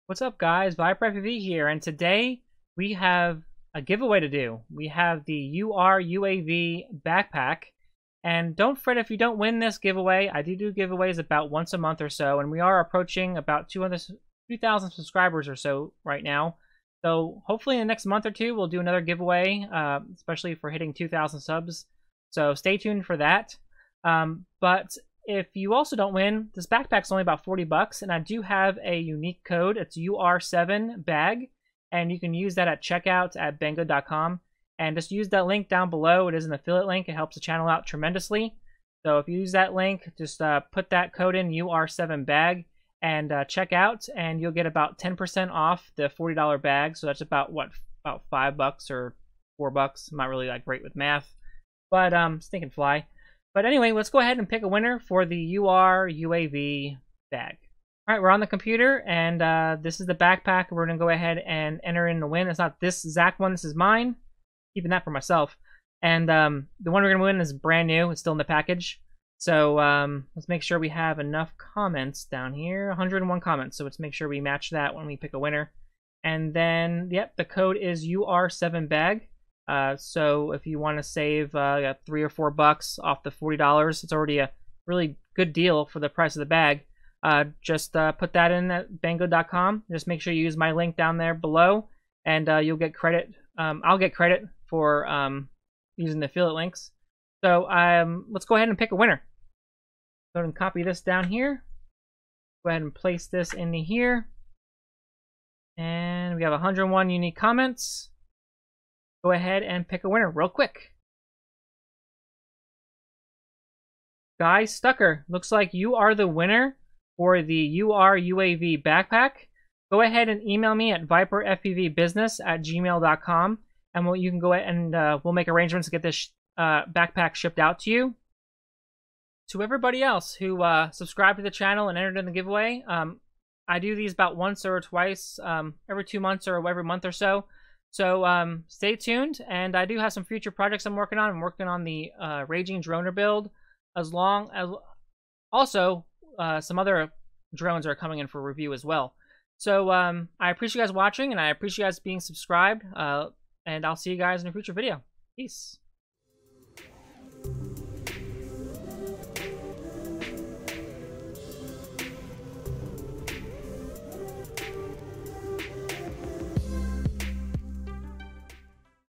What's up, guys? Viper FPV here, and today we have a giveaway to do. We have the URUAV backpack, and don't fret if you don't win this giveaway. I do giveaways about once a month or so, and we are approaching about 2,000 subscribers or so right now. So hopefully in the next month or two, we'll do another giveaway, especially for hitting 2,000 subs. So stay tuned for that. But if you also don't win, this backpack's only about 40 bucks, and I do have a unique code. It's UR7 bag, and you can use that at checkout at Banggood.com. And just use that link down below. It is an affiliate link. It helps the channel out tremendously. So if you use that link, just put that code in, UR7 bag, and check out, and you'll get about 10% off the $40 bag. So that's about about $5 or $4. I'm not really that great with math, but stinking fly. But anyway, let's go ahead and pick a winner for the URUAV bag. All right, we're on the computer, and this is the backpack. We're going to go ahead and enter in the win. It's not this exact one. This is mine. Keeping that for myself. And the one we're going to win is brand new. It's still in the package. So let's make sure we have enough comments down here. 101 comments. So let's make sure we match that when we pick a winner. And then, yep, the code is UR7bag. So if you want to save $3 or $4 off the $40, it's already a really good deal for the price of the bag. Just put that in at Banggood.com. Just make sure you use my link down there below, and you'll get credit. I'll get credit for using the affiliate links. So let's go ahead and pick a winner. Go ahead and copy this down here. Go ahead and place this in here. And we have 101 unique comments. Go ahead and pick a winner real quick. Guy Stucker, looks like you are the winner for the URUAV backpack. Go ahead and email me at viperfpvbusiness@gmail.com, and you can go ahead and we'll make arrangements to get this backpack shipped out to you. To everybody else who subscribed to the channel and entered in the giveaway, I do these about once or twice, every 2 months or every month or so. So stay tuned, and I do have some future projects I'm working on. I'm working on the Raging Droner build, as long as also some other drones are coming in for review as well. So I appreciate you guys watching, and I appreciate you guys being subscribed, and I'll see you guys in a future video. Peace.